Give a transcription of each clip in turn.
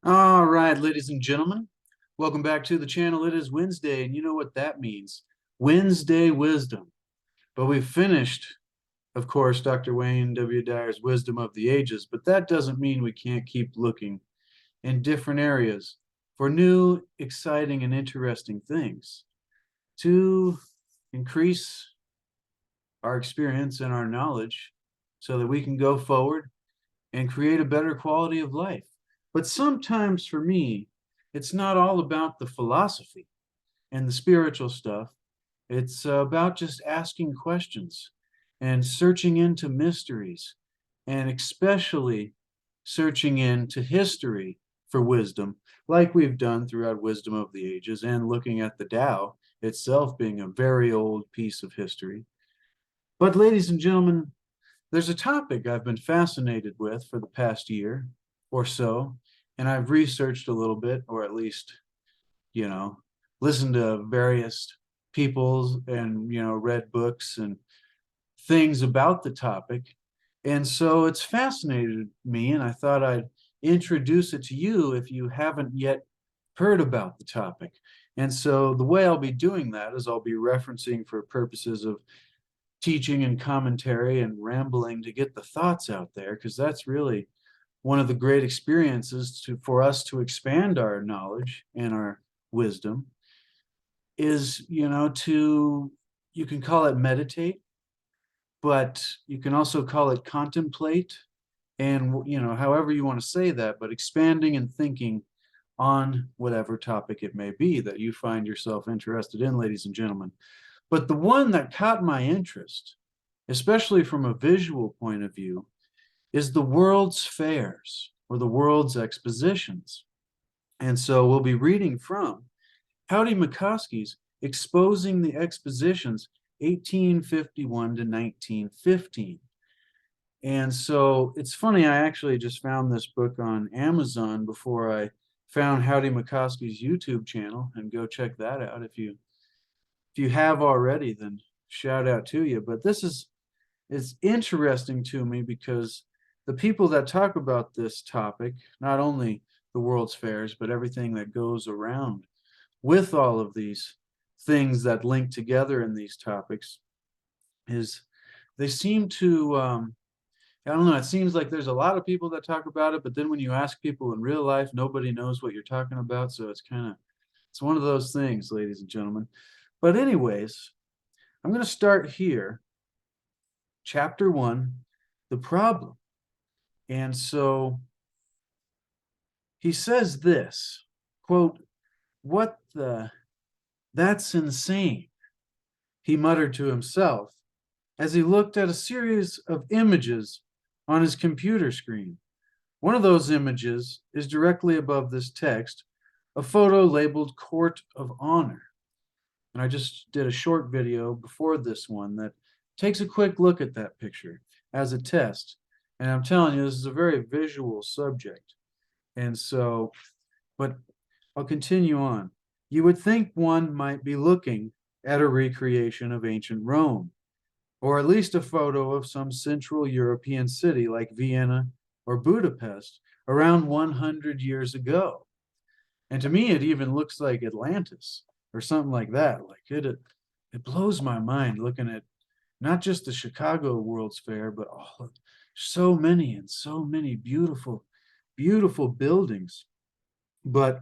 All right, ladies and gentlemen, welcome back to the channel. It is Wednesday, and you know what that means. Wednesday wisdom. But we've finished, of course, Dr. Wayne W. Dyer's Wisdom of the Ages, but that doesn't mean we can't keep looking in different areas for new, exciting, and interesting things to increase our experience and our knowledge so that we can go forward and create a better quality of life. But sometimes for me, it's not all about the philosophy and the spiritual stuff. It's about just asking questions and searching into mysteries, and especially searching into history for wisdom, like we've done throughout Wisdom of the Ages, and looking at the Tao itself being a very old piece of history. But, ladies and gentlemen, there's a topic I've been fascinated with for the past year or so, and I've researched a little bit, or at least, you know, listened to various people's and, read books and things about the topic. And so it's fascinated me, and I thought I'd introduce it to you if you haven't yet heard about the topic. And so the way I'll be doing that is I'll be referencing for purposes of teaching and commentary and rambling to get the thoughts out there, because that's really one of the great experiences for us to expand our knowledge and our wisdom is, to, you can call it meditate, but you can also call it contemplate, and, however you want to say that, but expanding and thinking on whatever topic it may be that you find yourself interested in, ladies and gentlemen. But the one that caught my interest, especially from a visual point of view, is the world's fairs or the world's expositions. And so we'll be reading from Howdie Mickoski's Exposing the Expositions, 1851 to 1915. And so it's funny, I actually just found this book on Amazon before I found Howdie Mickoski's YouTube channel, and go check that out. If you have already, then shout out to you. But this is interesting to me because the people that talk about this topic, not only the World's Fairs, but everything that goes around with all of these things that link together in these topics, is they seem to, I don't know, it seems like there's a lot of people that talk about it, but then when you ask people in real life, nobody knows what you're talking about. So it's one of those things, ladies and gentlemen. But anyways, I'm going to start here. Chapter 1, the problem. And so he says this, quote, "What the, that's insane," he muttered to himself as he looked at a series of images on his computer screen. One of those images is directly above this text, a photo labeled Court of Honor. And I just did a short video before this one that takes a quick look at that picture as a test. And I'm telling you, this is a very visual subject. And so, but I'll continue on. You would think one might be looking at a recreation of ancient Rome, or at least a photo of some Central European city like Vienna or Budapest around 100 years ago. And to me, it even looks like Atlantis or something like that. Like it blows my mind looking at not just the Chicago World's Fair, but all of so many and so many beautiful, beautiful buildings. But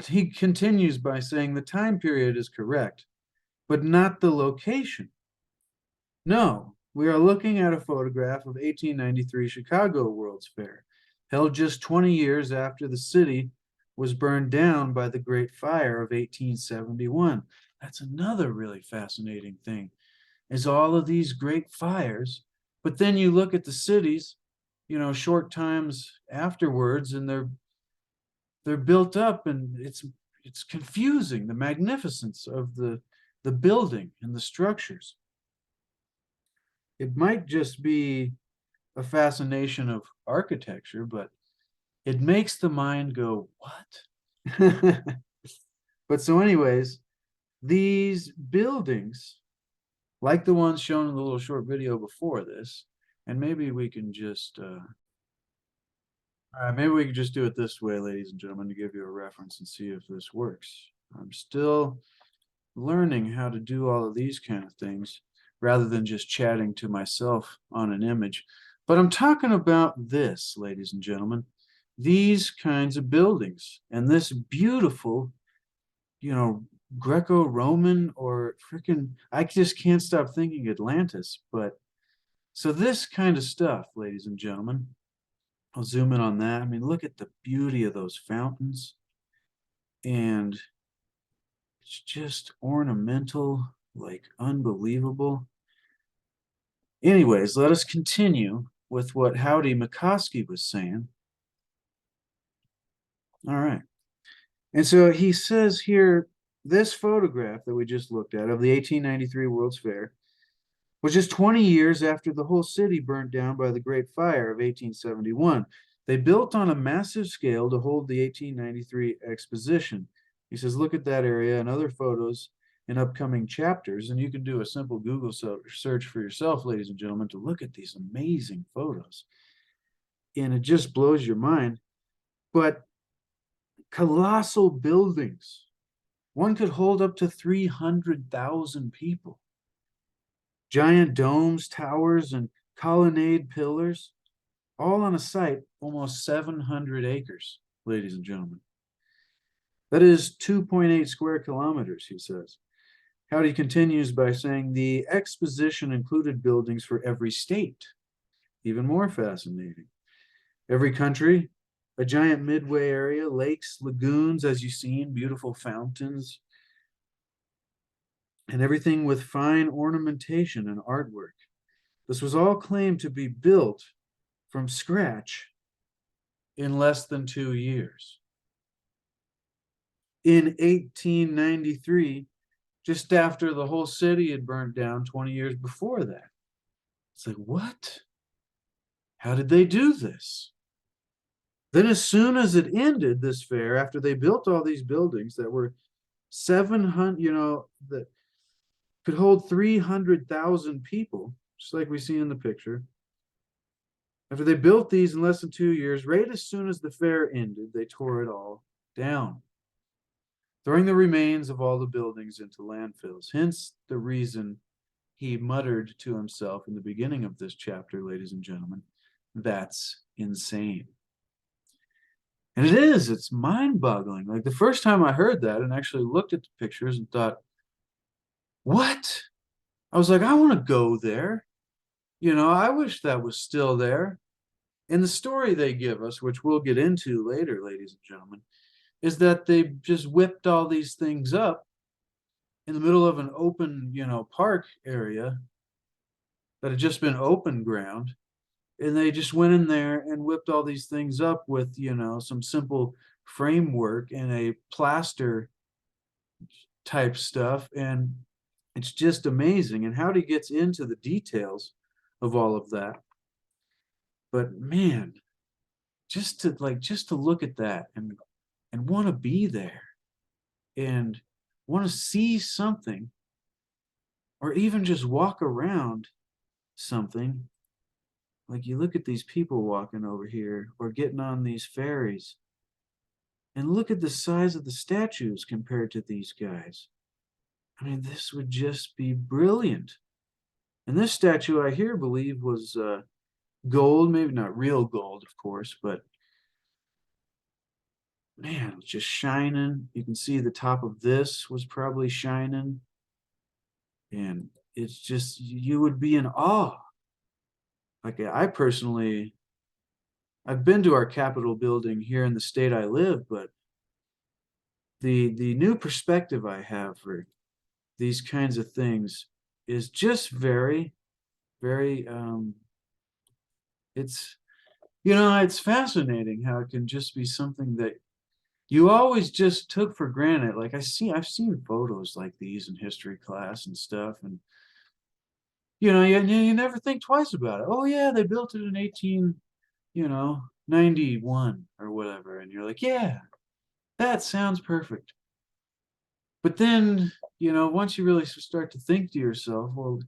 he continues by saying the time period is correct, but not the location. No, we are looking at a photograph of 1893 Chicago World's Fair, held just 20 years after the city was burned down by the Great Fire of 1871. That's another really fascinating thing, is all of these great fires, but then you look at the cities, short times afterwards, and they're built up, and it's confusing, the magnificence of the building and the structures. It might just be a fascination of architecture, but it makes the mind go, what? But so anyways, these buildings, like the ones shown in the little short video before this, and maybe we can just All right, maybe we could just do it this way, ladies and gentlemen, to give you a reference and see if this works. I'm still learning how to do all of these kind of things rather than just chatting to myself on an image. But I'm talking about this, ladies and gentlemen, these kinds of buildings and this beautiful, you know, Greco-Roman or freaking, I just can't stop thinking Atlantis. But so this kind of stuff, ladies and gentlemen, I'll zoom in on that. I mean, look at the beauty of those fountains. And it's just ornamental, like unbelievable. Anyways, let us continue with what Howdie Mickoski was saying. All right. And so he says here, this photograph that we just looked at of the 1893 World's Fair was just 20 years after the whole city burnt down by the Great Fire of 1871. They built on a massive scale to hold the 1893 exposition. He says, look at that area and other photos in upcoming chapters. And you can do a simple Google search for yourself, ladies and gentlemen, to look at these amazing photos. And it just blows your mind. But colossal buildings, one could hold up to 300,000 people. Giant domes, towers, and colonnade pillars, all on a site almost 700 acres, ladies and gentlemen. That is 2.8 square kilometers, he says. Howdy continues by saying the exposition included buildings for every state. Even more fascinating. Every country, a giant midway area, lakes, lagoons, as you've seen, beautiful fountains, and everything with fine ornamentation and artwork. This was all claimed to be built from scratch in less than 2 years. In 1893, just after the whole city had burnt down 20 years before that. It's like, what? How did they do this? Then as soon as it ended, this fair, after they built all these buildings that were 700, that could hold 300,000 people, just like we see in the picture. After they built these in less than 2 years, right as soon as the fair ended, they tore it all down, throwing the remains of all the buildings into landfills. Hence the reason he muttered to himself in the beginning of this chapter, ladies and gentlemen, that's insane. And it is, it's mind-boggling. Like the first time I heard that and actually looked at the pictures and thought, what? I was like, I want to go there. I wish that was still there. And the story they give us, which we'll get into later, ladies and gentlemen, is that they just whipped all these things up in the middle of an open, park area that had just been open ground. And they just went in there and whipped all these things up with, some simple framework and a plaster type stuff. And it's just amazing. And Howdy gets into the details of all of that. But man, just to look at that and want to be there and want to see something or even just walk around something. Like you look at these people walking over here or getting on these ferries and look at the size of the statues compared to these guys. I mean, this would just be brilliant. And this statue I here believe was gold, maybe not real gold, of course, but man, it's just shining. You can see the top of this was probably shining. And it's just, you would be in awe. Like I've been to our Capitol building here in the state I live, but the new perspective I have for these kinds of things is just very, very, it's, it's fascinating how it can just be something that you always just took for granted. Like I've seen photos like these in history class and stuff, and you never think twice about it. Oh yeah, they built it in 91 or whatever, and you're like, yeah, that sounds perfect. But then, once you really start to think to yourself, well,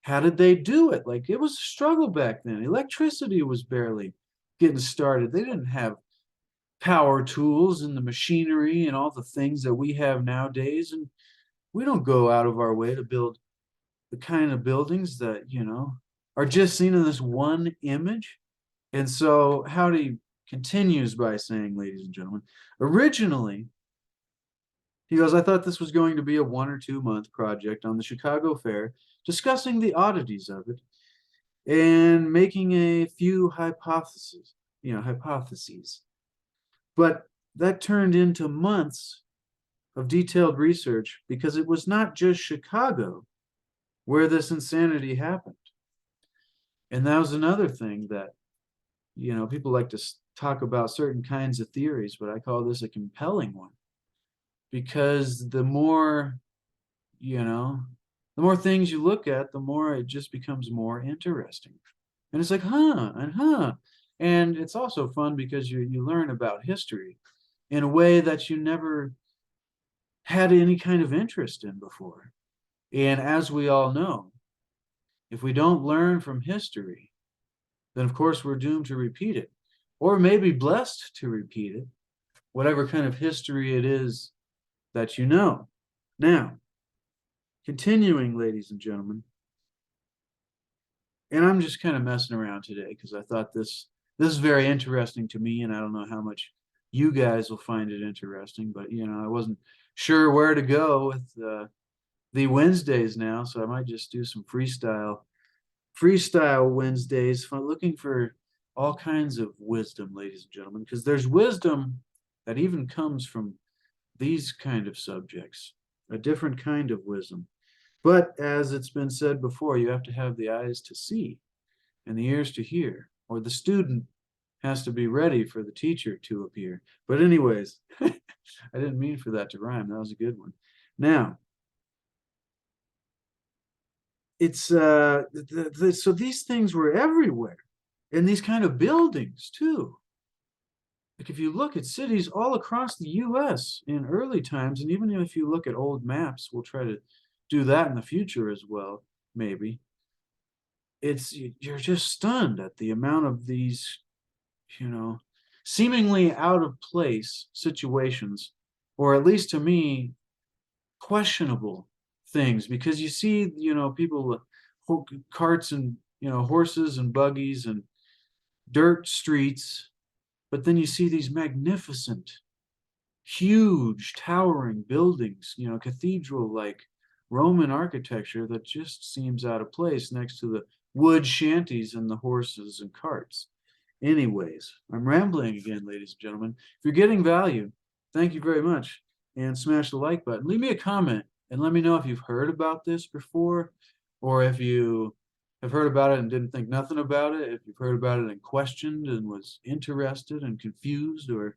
how did they do it? Like it was a struggle back then. Electricity was barely getting started. They didn't have power tools and the machinery and all the things that we have nowadays. And we don't go out of our way to build the kind of buildings that, are just seen in this one image. And so Howdy continues by saying, ladies and gentlemen, originally, he goes, I thought this was going to be a 1 or 2 month project on the Chicago Fair, discussing the oddities of it and making a few hypotheses. But that turned into months of detailed research because it was not just Chicago where this insanity happened. And that was another thing that, people like to talk about certain kinds of theories, but I call this a compelling one because the more things you look at, the more it just becomes more interesting. And it's like, huh. And it's also fun because you learn about history in a way that you never had any kind of interest in before. And as we all know, if we don't learn from history, then of course we're doomed to repeat it, or maybe blessed to repeat it, whatever kind of history it is that you know. Now, continuing, ladies and gentlemen, and I'm just kind of messing around today because I thought this is very interesting to me, and I don't know how much you guys will find it interesting, but I wasn't sure where to go with the Wednesdays now, so I might just do some freestyle Wednesdays, looking for all kinds of wisdom, ladies and gentlemen, because there's wisdom that even comes from these kind of subjects, a different kind of wisdom. But as it's been said before, you have to have the eyes to see and the ears to hear, or the student has to be ready for the teacher to appear. But anyways, I didn't mean for that to rhyme. That was a good one. Now, it's so these things were everywhere, in these kind of buildings too. Like if you look at cities all across the US in early times, and even if you look at old maps, we'll try to do that in the future as well, maybe. You're just stunned at the amount of these, seemingly out of place situations, or at least to me, questionable things, because you see, people carts and horses and buggies and dirt streets, but then you see these magnificent, huge, towering buildings, cathedral-like Roman architecture that just seems out of place next to the wood shanties and the horses and carts. Anyways, I'm rambling again, ladies and gentlemen. If you're getting value, thank you very much, and smash the like button. Leave me a comment and let me know if you've heard about this before, or if you have heard about it and didn't think nothing about it, if you've heard about it and questioned and was interested and confused, or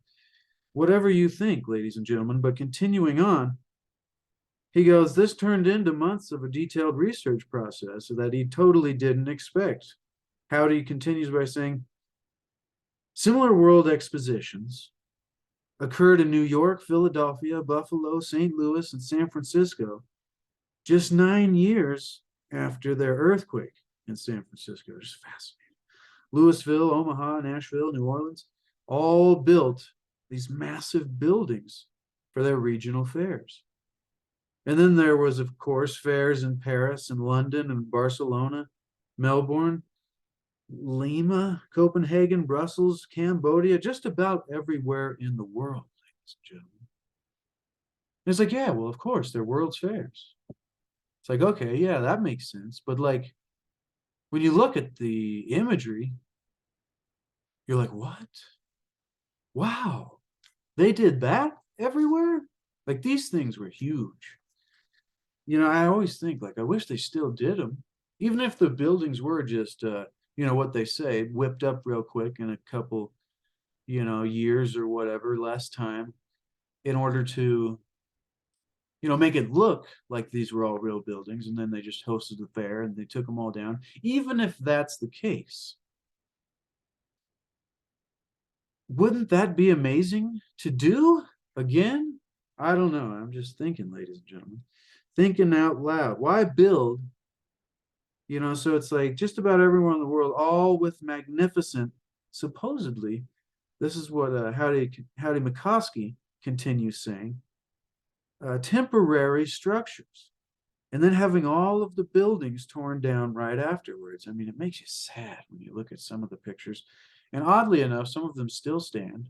whatever you think, ladies and gentlemen. But continuing on, he goes, this turned into months of a detailed research process that he totally didn't expect. Howdy continues by saying, similar world expositions occurred in New York, Philadelphia, Buffalo, St. Louis, and San Francisco just 9 years after their earthquake in San Francisco. Just fascinating. Louisville, Omaha, Nashville, New Orleans, all built these massive buildings for their regional fairs. And then there was, of course, fairs in Paris and London and Barcelona, Melbourne, Lima, Copenhagen, Brussels, Cambodia, just about everywhere in the world, ladies and gentlemen. And it's like, yeah, well, of course, they're World's Fairs. It's like, okay, yeah, that makes sense. But like, when you look at the imagery, you're like, what? Wow, they did that everywhere? Like, these things were huge. I always think, like, I wish they still did them, even if the buildings were just, what they say, whipped up real quick in a couple, years or whatever, less time, in order to, make it look like these were all real buildings, and then they just hosted the fair and they took them all down. Even if that's the case, wouldn't that be amazing to do again? I don't know. I'm just thinking, ladies and gentlemen, thinking out loud. Why build? So it's like just about everyone in the world, all with magnificent supposedly, this is what Howdie Mickoski continues saying, temporary structures, and then having all of the buildings torn down right afterwards. I mean, it makes you sad when you look at some of the pictures. And oddly enough, some of them still stand.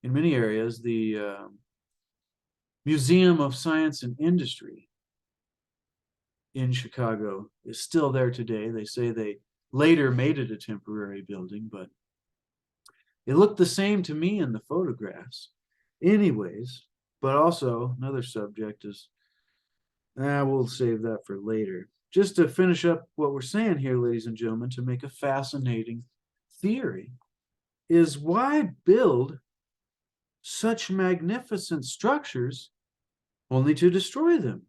In many areas, the Museum of Science and Industry in Chicago is still there today. They say they later made it a temporary building, but it looked the same to me in the photographs. Anyways, but also another subject is, we'll save that for later. Just to finish up what we're saying here, ladies and gentlemen, to make a fascinating theory, is why build such magnificent structures only to destroy them?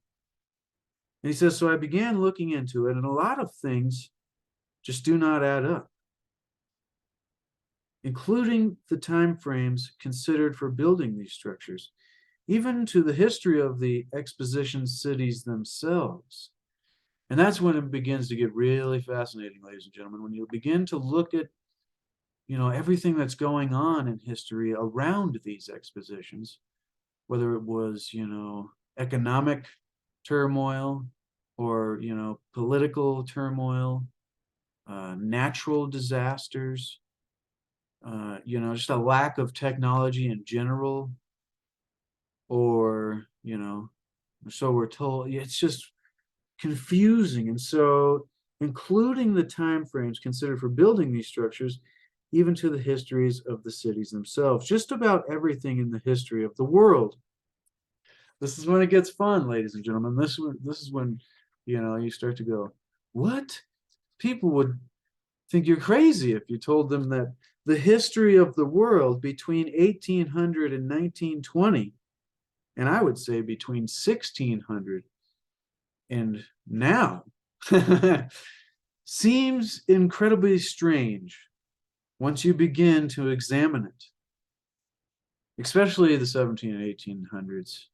And he says, so I began looking into it, and a lot of things just do not add up, including the time frames considered for building these structures, even to the history of the exposition cities themselves. And that's when it begins to get really fascinating, ladies and gentlemen, when you begin to look at, everything that's going on in history around these expositions, whether it was, economic turmoil or, political turmoil, natural disasters, just a lack of technology in general, or, so we're told. It's just confusing. And so, including the time frames considered for building these structures, even to the histories of the cities themselves, just about everything in the history of the world. This is when it gets fun, ladies and gentlemen. This is when, you start to go, what? People would think you're crazy if you told them that the history of the world between 1800 and 1920, and I would say between 1600 and now, seems incredibly strange once you begin to examine it, especially the 17 and 1800s.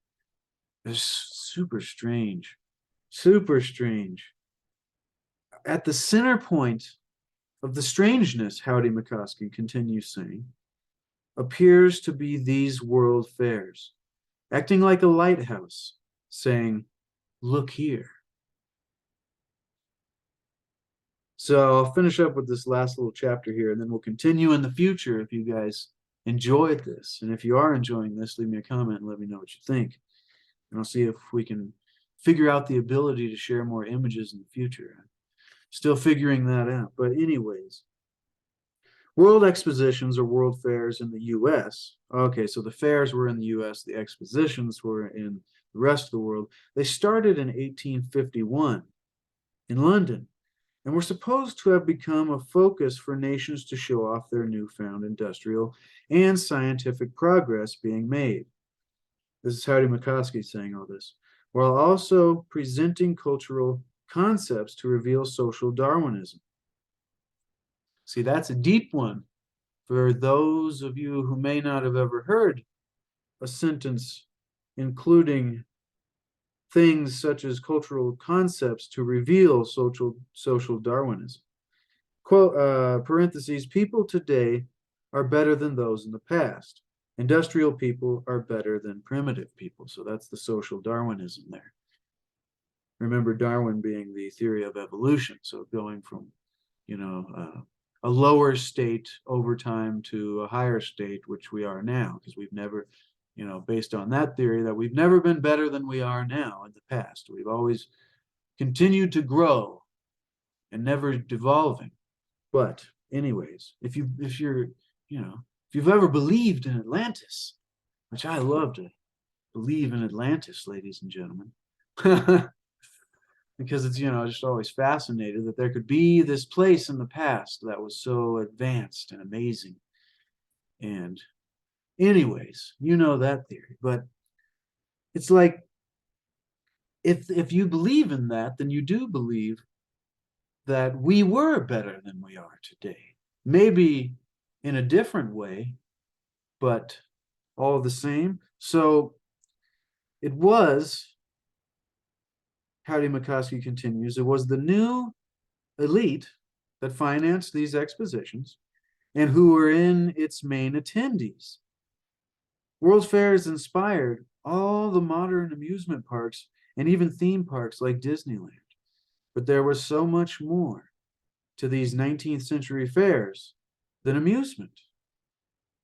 It's super strange, super strange. At the center point of the strangeness, Howdie Mickoski continues saying, appears to be these world fairs, acting like a lighthouse, saying, look here. So I'll finish up with this last little chapter here, and then we'll continue in the future if you guys enjoyed this. And if you are enjoying this, leave me a comment and let me know what you think. And I'll see if we can figure out the ability to share more images in the future. Still figuring that out. But anyways, world expositions or world fairs in the U.S. Okay, so the fairs were in the U.S., the expositions were in the rest of the world. They started in 1851 in London, and were supposed to have become a focus for nations to show off their newfound industrial and scientific progress being made. This is Howdie Mickoski saying all this, while also presenting cultural concepts to reveal social Darwinism. See, that's a deep one for those of you who may not have ever heard a sentence including things such as cultural concepts to reveal social Darwinism. Quote, parentheses, people today are better than those in the past. Industrial people are better than primitive people. So that's the social Darwinism there. Remember Darwin being the theory of evolution. So going from, a lower state over time to a higher state, which we are now, because we've never, based on that theory, that we've never been better than we are now in the past. We've always continued to grow and never devolving. But anyways, if you've ever believed in Atlantis, which I love to believe in Atlantis, ladies and gentlemen, because it's, just always fascinated that there could be this place in the past that was so advanced and amazing. And anyways, that theory. But it's like, if you believe in that, then you do believe that we were better than we are today. Maybe in a different way, but all the same. So it was, Howdie Mickoski continues, it was the new elite that financed these expositions, and who were in its main attendees. World's Fair has inspired all the modern amusement parks and even theme parks like Disneyland. But there was so much more to these 19th century fairs than amusement.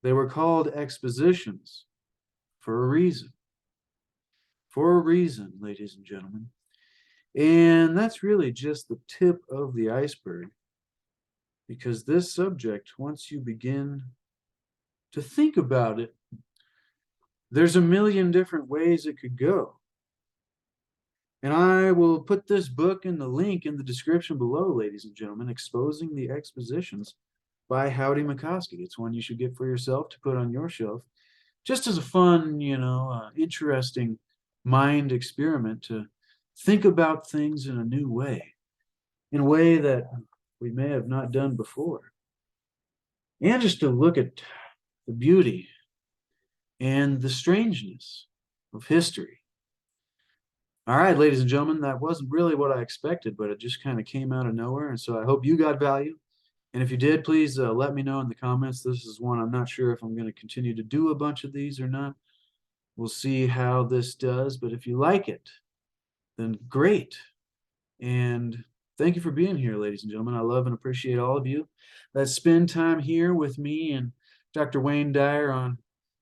They were called expositions for a reason. For a reason, ladies and gentlemen. And that's really just the tip of the iceberg, because this subject, once you begin to think about it, there's a million different ways it could go. And I will put this book in the link in the description below, ladies and gentlemen, Exposing the Expositions by Howdie Mickoski. It's one you should get for yourself to put on your shelf, just as a fun, interesting mind experiment to think about things in a new way, in a way that we may have not done before. And just to look at the beauty and the strangeness of history. All right, ladies and gentlemen, that wasn't really what I expected, but it just kind of came out of nowhere. And so I hope you got value. And if you did, please let me know in the comments. This is one I'm not sure if I'm going to continue to do a bunch of these or not. We'll see how this does. But if you like it, then great. And thank you for being here, ladies and gentlemen. I love and appreciate all of you that spend time here with me and Dr. Wayne Dyer on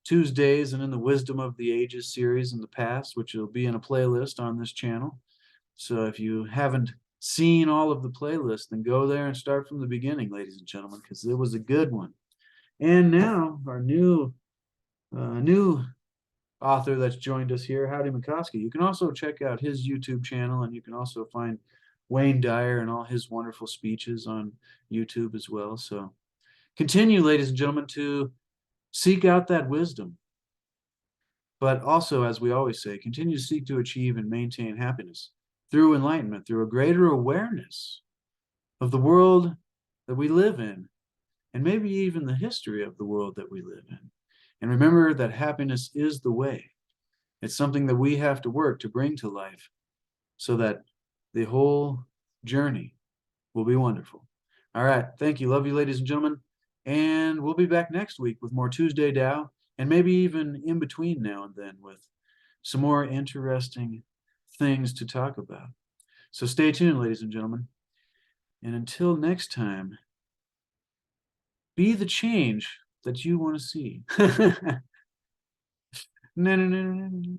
Tuesdays and in the Wisdom of the Ages series in the past, which will be in a playlist on this channel. So if you haven't seen all of the playlists, then go there and start from the beginning, ladies and gentlemen, because it was a good one. And now our new author that's joined us here, Howdie Mickoski. You can also check out his YouTube channel, and you can also find Wayne Dyer and all his wonderful speeches on YouTube as well. So continue, ladies and gentlemen, to seek out that wisdom. But also, as we always say, continue to seek to achieve and maintain happiness through enlightenment, through a greater awareness of the world that we live in, and maybe even the history of the world that we live in. And remember that happiness is the way. It's something that we have to work to bring to life so that the whole journey will be wonderful. All right. Thank you. Love you, ladies and gentlemen. And we'll be back next week with more Tuesday Tao, and maybe even in between now and then with some more interesting things to talk about. So stay tuned, ladies and gentlemen. And until next time, be the change that you want to see. No, no, no, no, no.